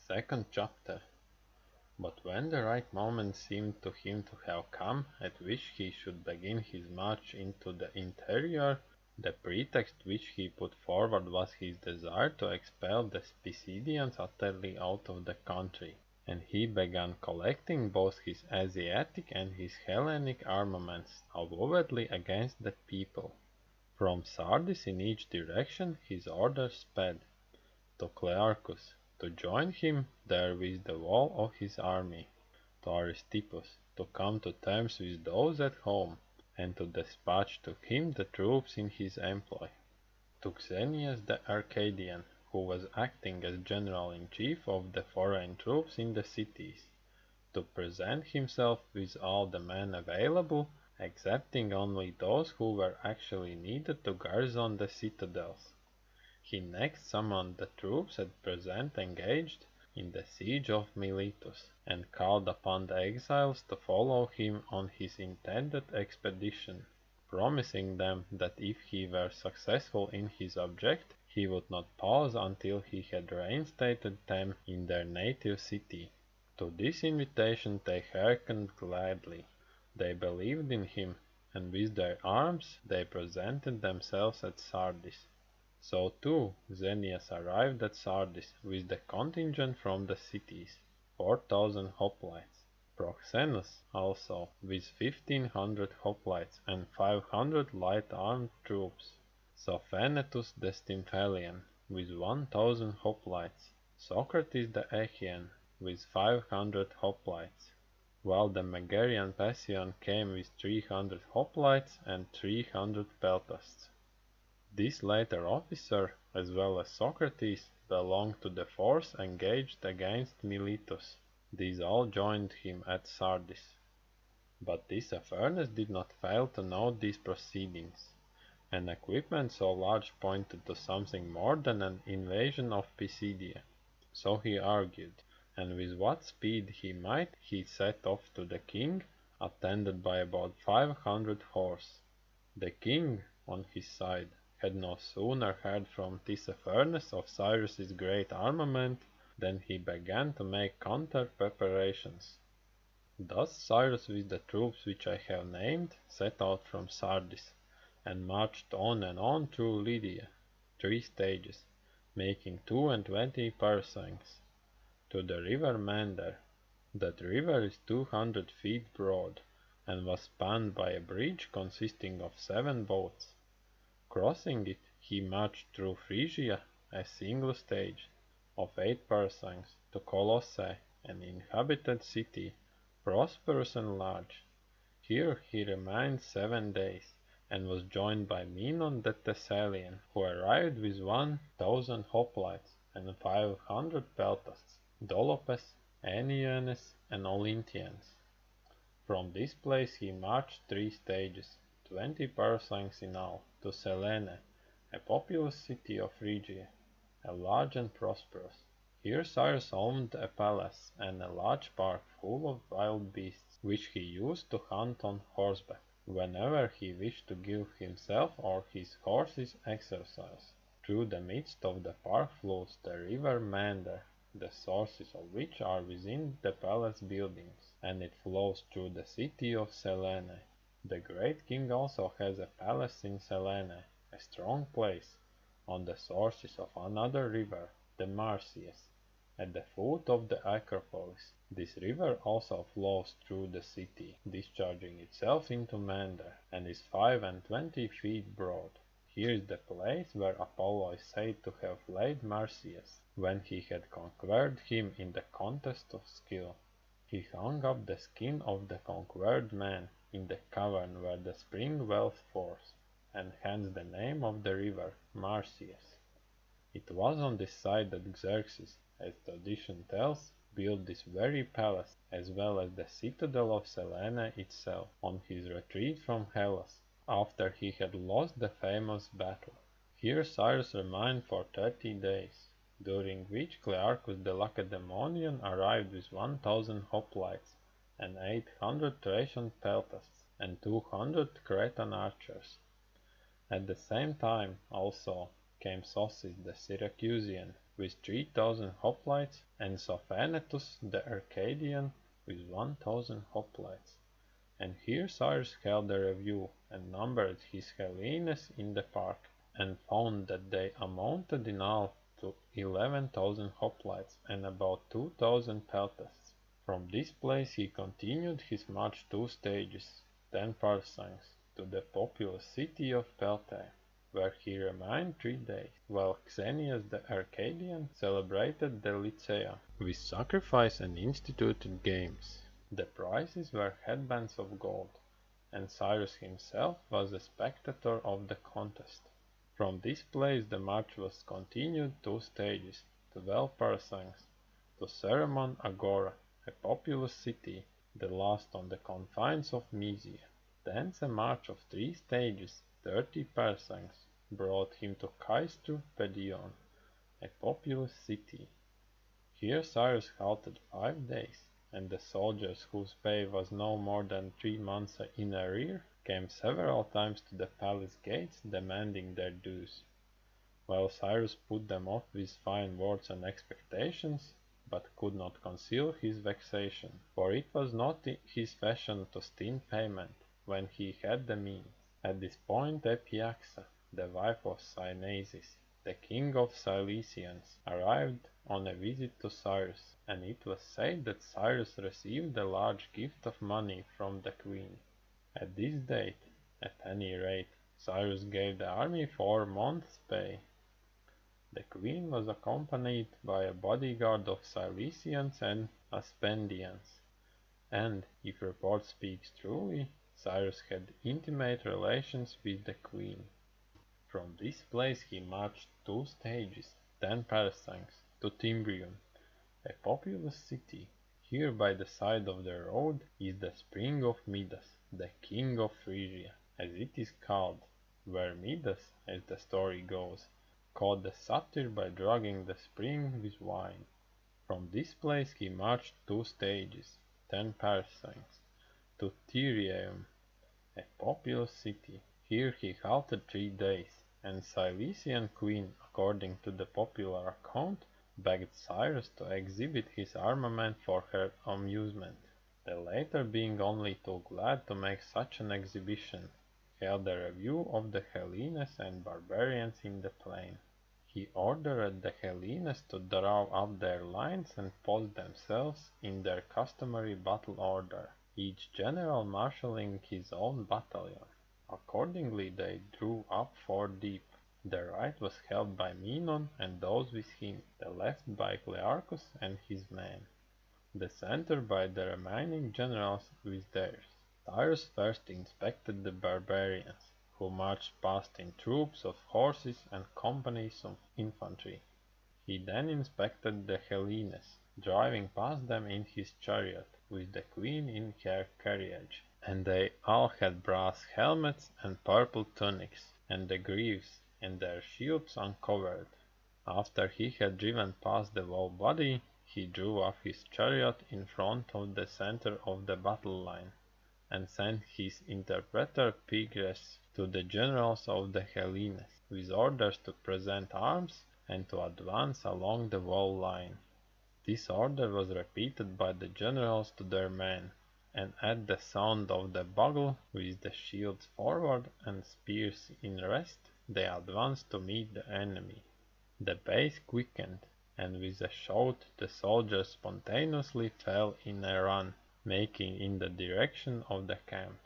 Second chapter. But when the right moment seemed to him to have come, at which he should begin his march into the interior, the pretext which he put forward was his desire to expel the Pisidians utterly out of the country, and he began collecting both his Asiatic and his Hellenic armaments avowedly against the people. From Sardis in each direction his orders sped to Clearchus, to join him there with the whole of his army; to Aristippus, to come to terms with those at home, and to despatch to him the troops in his employ; to Xenius the Arcadian, who was acting as general-in-chief of the foreign troops in the cities, to present himself with all the men available, excepting only those who were actually needed to garrison the citadels. He next summoned the troops at present engaged in the siege of Miletus, and called upon the exiles to follow him on his intended expedition, promising them that if he were successful in his object, he would not pause until he had reinstated them in their native city. To this invitation they hearkened gladly. They believed in him, and with their arms they presented themselves at Sardis. So too Xenius arrived at Sardis with the contingent from the cities, 4,000 hoplites; Proxenus also with 1,500 hoplites and 500 light armed troops; Sophanetus the Stymphalian with 1,000 hoplites; Socrates the Achaean with 500 hoplites; while the Megarian Passion came with 300 hoplites and 300 peltasts. This latter officer, as well as Socrates, belonged to the force engaged against Miletus. These all joined him at Sardis. But Tissaphernes did not fail to note these proceedings. An equipment so large pointed to something more than an invasion of Pisidia. So he argued, and with what speed he might he set off to the king, attended by about 500 horse. The king, on his side, had no sooner heard from Tissaphernes of Cyrus's great armament than he began to make counter-preparations. Thus Cyrus with the troops which I have named set out from Sardis, and marched on and on through Lydia, 3 stages, making 22 parasangs, to the river Mander. That river is 200 feet broad, and was spanned by a bridge consisting of 7 boats. Crossing it, he marched through Phrygia, a single stage, of 8 parasangs, to Colossae, an inhabited city, prosperous and large. Here he remained 7 days, and was joined by Menon the Thessalian, who arrived with 1,000 hoplites and 500 peltasts, Dolopes, Aeniones, and Olyntians. From this place he marched 3 stages, 20 parasangs in all, to Selene, a populous city of Phrygia, a large and prosperous. Here Cyrus owned a palace and a large park full of wild beasts, which he used to hunt on horseback, whenever he wished to give himself or his horses exercise. Through the midst of the park flows the river Mander, the sources of which are within the palace buildings, and it flows through the city of Selene. The great king also has a palace in Selene, a strong place, on the sources of another river, the Marsyas, at the foot of the Acropolis. This river also flows through the city, discharging itself into Mander, and is 25 feet broad. Here is the place where Apollo is said to have laid Marsyas, when he had conquered him in the contest of skill. He hung up the skin of the conquered man in the cavern where the spring welled forth, and hence the name of the river, Marsyas. It was on this side that Xerxes, as tradition tells, built this very palace, as well as the citadel of Selene itself, on his retreat from Hellas, after he had lost the famous battle. Here Cyrus remained for 30 days, during which Clearchus the Lacedaemonian arrived with 1,000 hoplites, and 800 Thracian peltasts, and 200 Cretan archers. At the same time, also, came Sossis the Syracusian, with 3000 hoplites, and Sophanetus the Arcadian with 1000 hoplites. And here Cyrus held a review and numbered his Hellenes in the park, and found that they amounted in all to 11,000 hoplites and about 2,000 peltasts. From this place he continued his march 2 stages, 10 parsangs, to the populous city of Peltae, where he remained 3 days, while Xenius the Arcadian celebrated the Lyceia with sacrifice and instituted games. The prizes were headbands of gold, and Cyrus himself was a spectator of the contest. From this place the march was continued 2 stages, 12 parsangs, to Ceremon Agora, a populous city, the last on the confines of Mysia. Thence a march of 3 stages, 30 parsangs, brought him to Caistru Pedion, a populous city. Here Cyrus halted 5 days, and the soldiers whose pay was no more than 3 months in arrear came several times to the palace gates demanding their dues. While Cyrus put them off with fine words and expectations, but could not conceal his vexation, for it was not his fashion to stint payment when he had the means. At this point Epyaxa, the wife of Anabasis, the king of Cilicians, arrived on a visit to Cyrus, and it was said that Cyrus received a large gift of money from the queen. At this date, at any rate, Cyrus gave the army 4 months' pay. The queen was accompanied by a bodyguard of Cilicians and Aspendians, and, if report speaks truly, Cyrus had intimate relations with the queen. From this place he marched 2 stages, 10 parsangs, to Timbrium, a populous city. Here by the side of the road is the spring of Midas, the king of Phrygia, as it is called, where Midas, as the story goes, caught the satyr by drugging the spring with wine. From this place he marched 2 stages, 10 parsangs, to Tyriaeum, a populous city. Here he halted 3 days, and Cilician queen, according to the popular account, begged Cyrus to exhibit his armament for her amusement. The latter, being only too glad to make such an exhibition, held a review of the Hellenes and barbarians in the plain. He ordered the Hellenes to draw up their lines and post themselves in their customary battle order, each general marshalling his own battalion. Accordingly they drew up 4 deep. The right was held by Menon and those with him, the left by Clearchus and his men, the center by the remaining generals with theirs. Cyrus first inspected the barbarians, who marched past in troops of horses and companies of infantry. He then inspected the Hellenes, driving past them in his chariot, with the queen in her carriage, and they all had brass helmets and purple tunics, and the greaves and their shields uncovered. After he had driven past the whole body, he drew up his chariot in front of the center of the battle line, and sent his interpreter Pygres to the generals of the Hellenes, with orders to present arms and to advance along the whole line. This order was repeated by the generals to their men, and at the sound of the bugle, with the shields forward and spears in rest, they advanced to meet the enemy. The pace quickened, and with a shout the soldiers spontaneously fell in a run, making in the direction of the camp.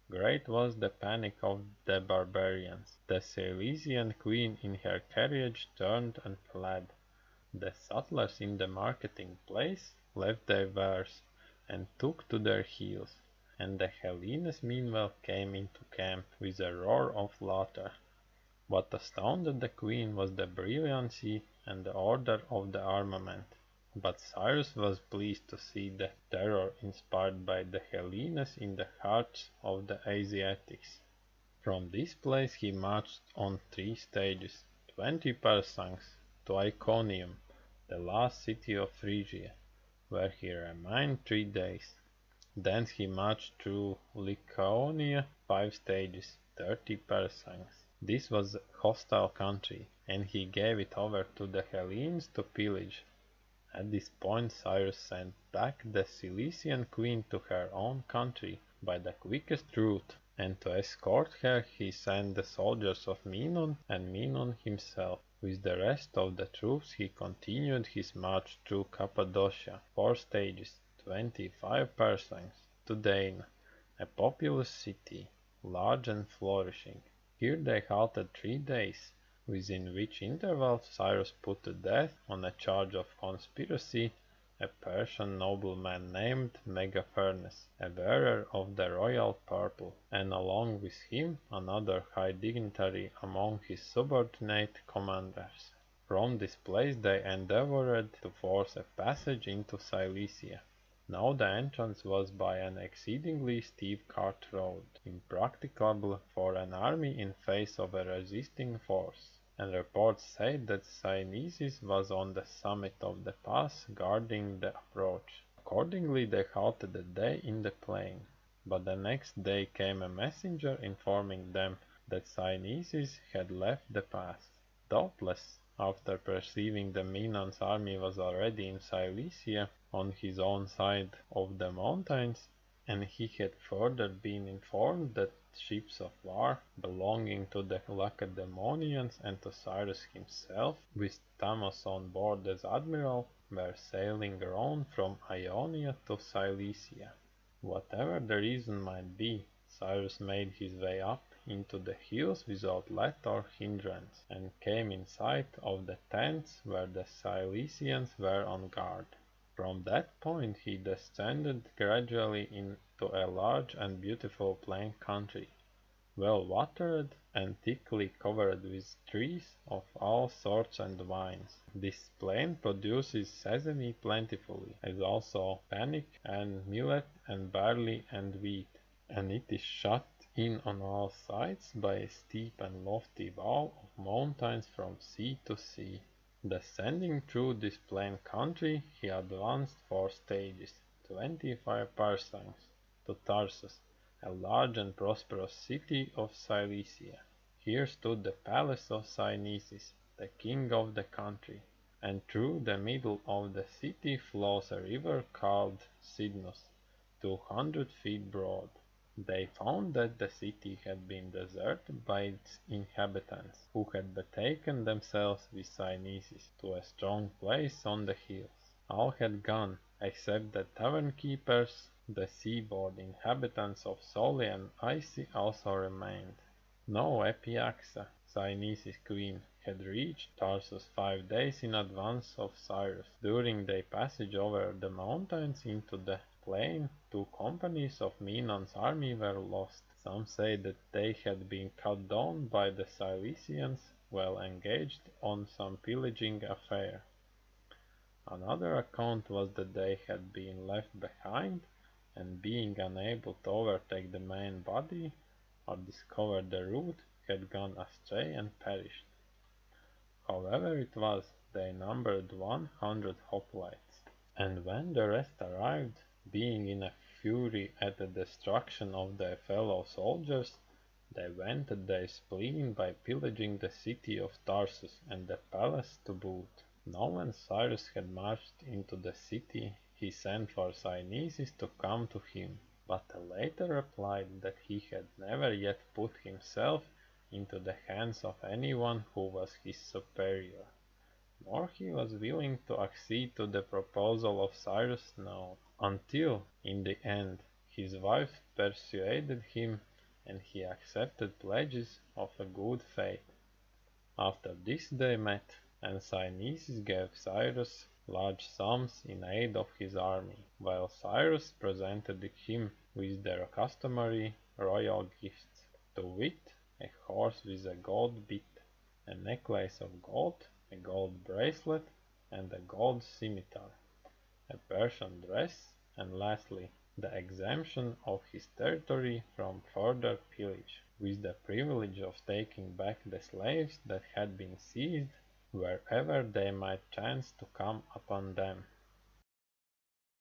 Great was the panic of the barbarians. The Cilician queen in her carriage turned and fled. The sutlers in the marketing place left their wares and took to their heels, and the Hellenes meanwhile came into camp with a roar of laughter. What astounded the queen was the brilliancy and the order of the armament, but Cyrus was pleased to see the terror inspired by the Hellenes in the hearts of the Asiatics. From this place he marched on 3 stages, 20 parsangs, to Iconium, the last city of Phrygia, where he remained 3 days. Thence he marched through Lycaonia 5 stages, 30 parsangs. This was a hostile country, and he gave it over to the Hellenes to pillage. At this point Cyrus sent back the Cilician queen to her own country by the quickest route, and to escort her he sent the soldiers of Menon and Menon himself. With the rest of the troops he continued his march through Cappadocia, 4 stages, 25 parasangs, to Dane, a populous city, large and flourishing. Here they halted 3 days, within which interval Cyrus put to death on a charge of conspiracy a Persian nobleman named Megaphernes, a wearer of the royal purple, and along with him another high dignitary among his subordinate commanders. From this place they endeavored to force a passage into Cilicia. Now the entrance was by an exceedingly steep cart road, impracticable for an army in face of a resisting force, and reports said that Cyanesis was on the summit of the pass guarding the approach. Accordingly they halted a day in the plain, but the next day came a messenger informing them that Cyanesis had left the pass. Doubtless, after perceiving the Minon's army was already in Cilicia, on his own side of the mountains, and he had further been informed that ships of war belonging to the Lacedaemonians and to Cyrus himself, with Thamos on board as admiral, were sailing round from Ionia to Cilicia. Whatever the reason might be, Cyrus made his way up into the hills without let or hindrance, and came in sight of the tents where the Cilicians were on guard. From that point he descended gradually into a large and beautiful plain country, well watered and thickly covered with trees of all sorts and vines. This plain produces sesame plentifully, as also panic and millet and barley and wheat, and it is shut in on all sides by a steep and lofty wall of mountains from sea to sea. Descending through this plain country he advanced 4 stages, 25 parasangs, to Tarsus, a large and prosperous city of Cilicia. Here stood the palace of Cyanesis, the king of the country, and through the middle of the city flows a river called Cydnus, 200 feet broad. They found that the city had been deserted by its inhabitants, who had betaken themselves with Cyanesis to a strong place on the hills. All had gone, except the tavern keepers. The seaboard inhabitants of Soli and Icey also remained. No Epyaxa, Cyanesis' queen, had reached Tarsus 5 days in advance of Cyrus. During their passage over the mountains into the plain, 2 companies of Menon's army were lost. Some say that they had been cut down by the Cilicians while engaged on some pillaging affair. Another account was that they had been left behind, and being unable to overtake the main body or discover the route, had gone astray and perished. However it was, they numbered 100 hoplites, and when the rest arrived, being in a fury at the destruction of their fellow soldiers, they vented their spleen by pillaging the city of Tarsus and the palace to boot. Now when Cyrus had marched into the city, he sent for Cyanesis to come to him, but the latter replied that he had never yet put himself into the hands of anyone who was his superior, nor he was willing to accede to the proposal of Cyrus now, until, in the end, his wife persuaded him and he accepted pledges of a good faith. After this they met, and Cyanesis gave Cyrus large sums in aid of his army, while Cyrus presented him with their customary royal gifts, to wit, a horse with a gold bit, a necklace of gold, a gold bracelet, and a gold scimitar, a Persian dress, and lastly, the exemption of his territory from further pillage, with the privilege of taking back the slaves that had been seized wherever they might chance to come upon them.